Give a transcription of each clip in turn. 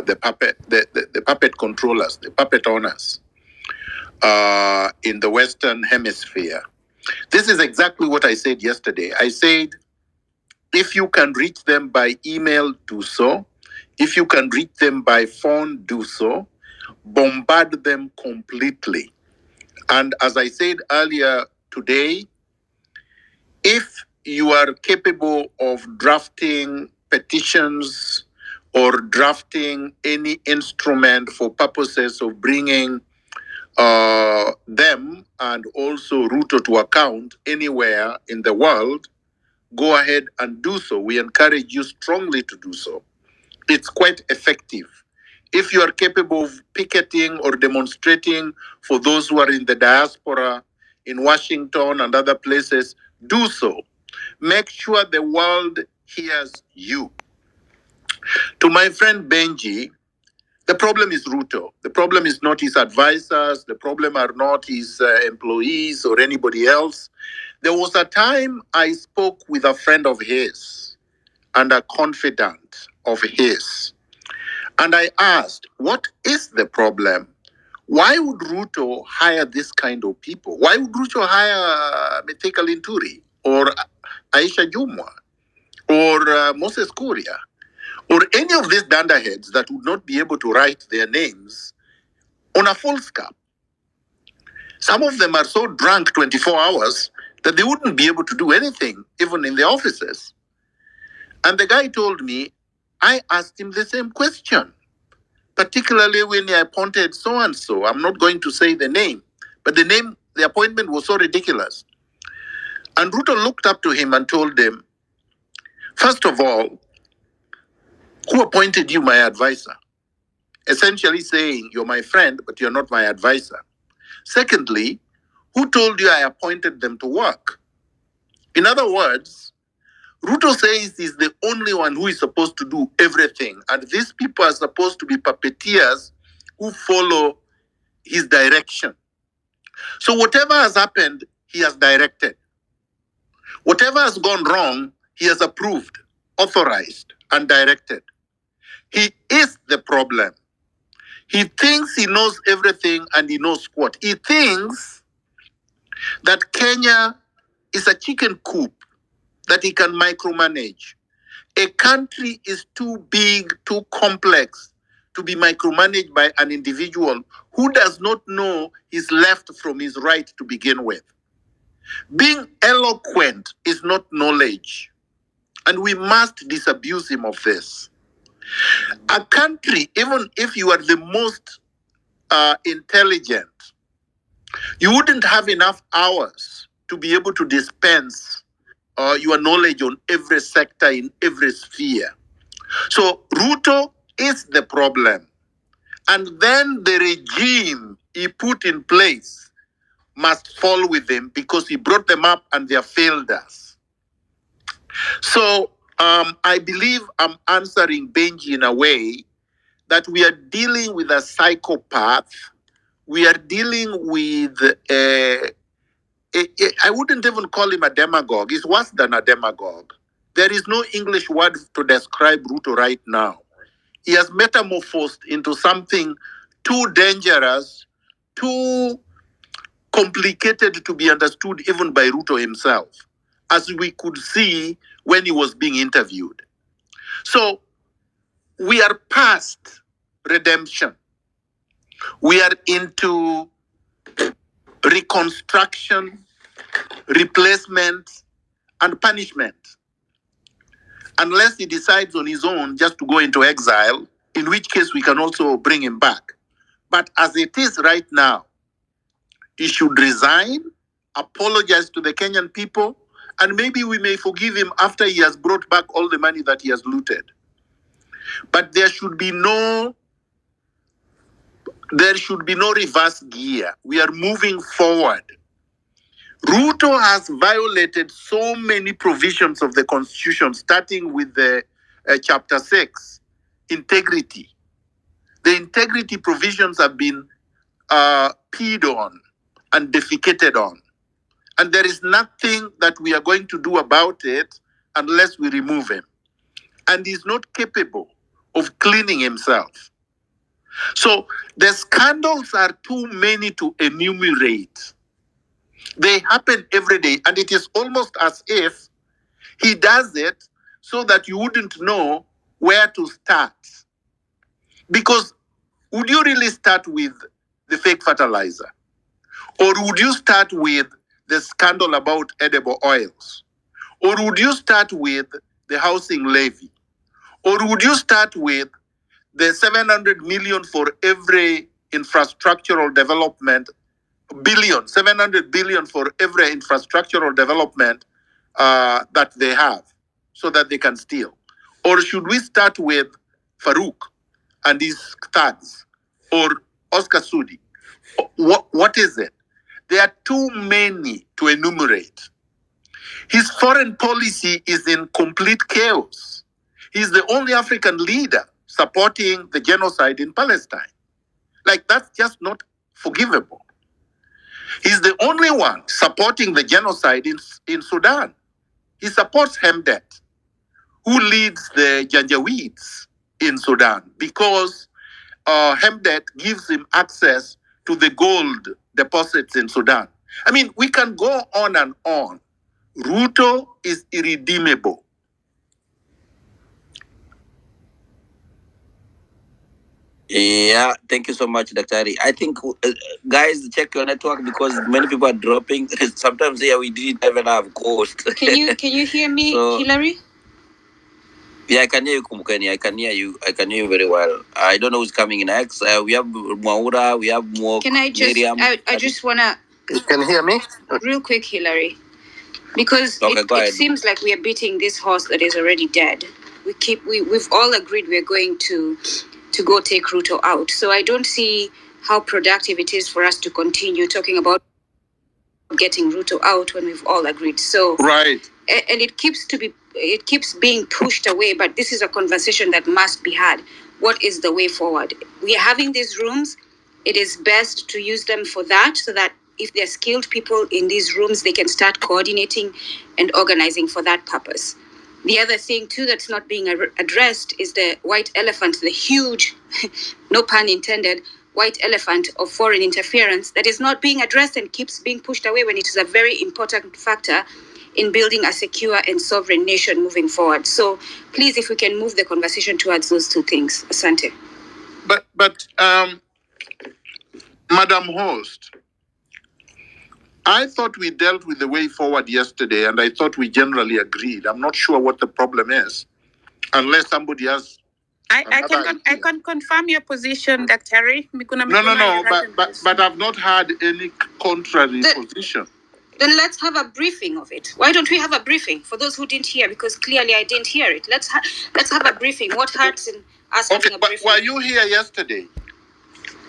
the puppet controllers, the puppet owners in the Western Hemisphere. This is exactly what I said yesterday. I said, if you can reach them by email, do so. If you can reach them by phone, do so. Bombard them completely. And as I said earlier today, if you are capable of drafting petitions or drafting any instrument for purposes of bringing them and also Ruto to account anywhere in the world, go ahead and do so. We encourage you strongly to do so. It's quite effective. If you are capable of picketing or demonstrating for those who are in the diaspora, in Washington and other places, do so. Make sure the world hears you. To my friend Benji, the problem is Ruto. The problem is not his advisors. The problem are not his employees or anybody else. There was a time I spoke with a friend of his and a confidant of his. And I asked, what is the problem? Why would Ruto hire this kind of people? Why would Ruto hire Mithika Linturi or Aisha Jumwa or Moses Kuria or any of these dunderheads that would not be able to write their names on a full scap? Some of them are so drunk 24 hours that they wouldn't be able to do anything, even in the offices. And the guy told me, I asked him the same question, particularly when he appointed so-and-so. I'm not going to say the name, but the appointment was so ridiculous. And Ruto looked up to him and told him, first of all, who appointed you my advisor? Essentially saying, you're my friend, but you're not my advisor. Secondly, who told you I appointed them to work? In other words, Ruto says he's the only one who is supposed to do everything. And these people are supposed to be puppeteers who follow his direction. So whatever has happened, he has directed. Whatever has gone wrong, he has approved, authorized, and directed. He is the problem. He thinks he knows everything and he knows what. He thinks that Kenya is a chicken coop that he can micromanage. A country is too big, too complex to be micromanaged by an individual who does not know his left from his right to begin with. Being eloquent is not knowledge, and we must disabuse him of this. A country, even if you are the most intelligent, you wouldn't have enough hours to be able to dispense your knowledge on every sector in every sphere. So Ruto is the problem. And then the regime he put in place must fall with him because he brought them up and they have failed us. So I believe I'm answering Benji in a way that we are dealing with a psychopath. We are dealing with I wouldn't even call him a demagogue. He's worse than a demagogue. There is no English word to describe Ruto right now. He has metamorphosed into something too dangerous, too complicated to be understood even by Ruto himself, as we could see when he was being interviewed. So we are past redemption. We are into reconstruction, replacement, and punishment. Unless he decides on his own just to go into exile, in which case we can also bring him back. But as it is right now, he should resign, apologize to the Kenyan people, and maybe we may forgive him after he has brought back all the money that he has looted. But there should be no reverse gear. We are moving forward. Ruto has violated so many provisions of the Constitution, starting with the Chapter 6, integrity. The integrity provisions have been peed on and defecated on. And there is nothing that we are going to do about it unless we remove him. And he's not capable of cleaning himself. So the scandals are too many to enumerate. They happen every day, and it is almost as if he does it so that you wouldn't know where to start. Because would you really start with the fake fertilizer? Or would you start with the scandal about edible oils? Or would you start with the housing levy? Or would you start with the 700 million for every infrastructural development, 700 billion for every infrastructural development that they have so that they can steal? Or should we start with Farouk and his thugs, or Oscar Sudi? What is it? There are too many to enumerate. His foreign policy is in complete chaos. He's the only African leader supporting the genocide in Palestine. Like, that's just not forgivable. He's the only one supporting the genocide in Sudan. He supports Hemdet, who leads the Janjaweeds in Sudan, because Hemdet gives him access to the gold deposits in Sudan. I mean, we can go on and on. Ruto is irredeemable. Yeah, thank you so much, Dr. I think, guys, check your network because many people are dropping. Sometimes here we didn't even have ghost. Can you hear me, so, Hillary? Yeah, I can hear you, Kumukeni. I can hear you. I can hear you very well. I don't know who's coming next. We have Mwaura. We have more. Can I just? Miriam. I just wanna. You can hear me? Real quick, Hillary, because it seems like we are beating this horse that is already dead. We've all agreed we're going to go take Ruto out. So I don't see how productive it is for us to continue talking about getting Ruto out when we've all agreed. So right, and it keeps being pushed away. But this is a conversation that must be had. What is the way forward? We are having these rooms. It is best to use them for that, so that if there are skilled people in these rooms, they can start coordinating and organizing for that purpose. The other thing, too, that's not being addressed is the white elephant, the huge, no pun intended, white elephant of foreign interference that is not being addressed and keeps being pushed away when it is a very important factor in building a secure and sovereign nation moving forward. So please, if we can move the conversation towards those two things. Asante. But Madam Host, I thought we dealt with the way forward yesterday, and I thought we generally agreed. I'm not sure what the problem is, unless somebody has. I can confirm your position, Dr. Miguna. No. But I've not had any contrary position. Then let's have a briefing of it. Why don't we have a briefing for those who didn't hear? Because clearly I didn't hear it. Let's have a briefing. What hurts in us having a briefing? Were you here yesterday?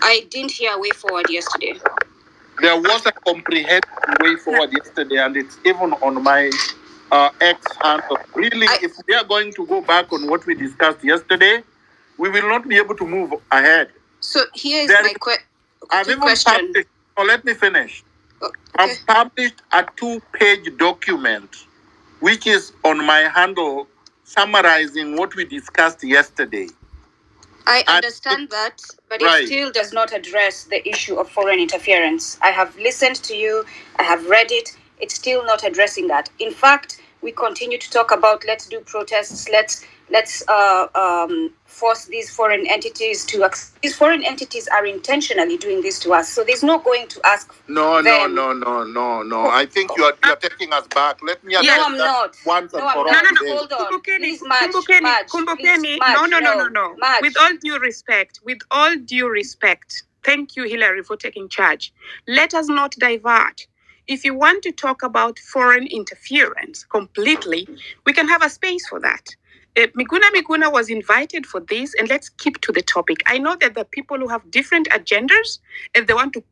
I didn't hear a way forward yesterday. There was a comprehensive way forward yesterday, and it's even on my X handle. Really, if we are going to go back on what we discussed yesterday, we will not be able to move ahead. So here is my question. Let me finish. Okay. I've published a 2-page document, which is on my handle, summarizing what we discussed yesterday. I understand that, but it still does not address the issue of foreign interference. I have listened to you. I have read it. It's still not addressing that. In fact, we continue to talk about let's do protests. Let's force these foreign entities to. These foreign entities are intentionally doing this to us. So there's no going to ask. No. I think you are taking us back. Let me. No, I'm not. Once and for all. No. Hold on. Kumbukeni. No. With all due respect, thank you, Hillary, for taking charge. Let us not divert. If you want to talk about foreign interference completely, we can have a space for that. Miguna was invited for this, and let's keep to the topic. I know that the people who have different agendas, and they want to put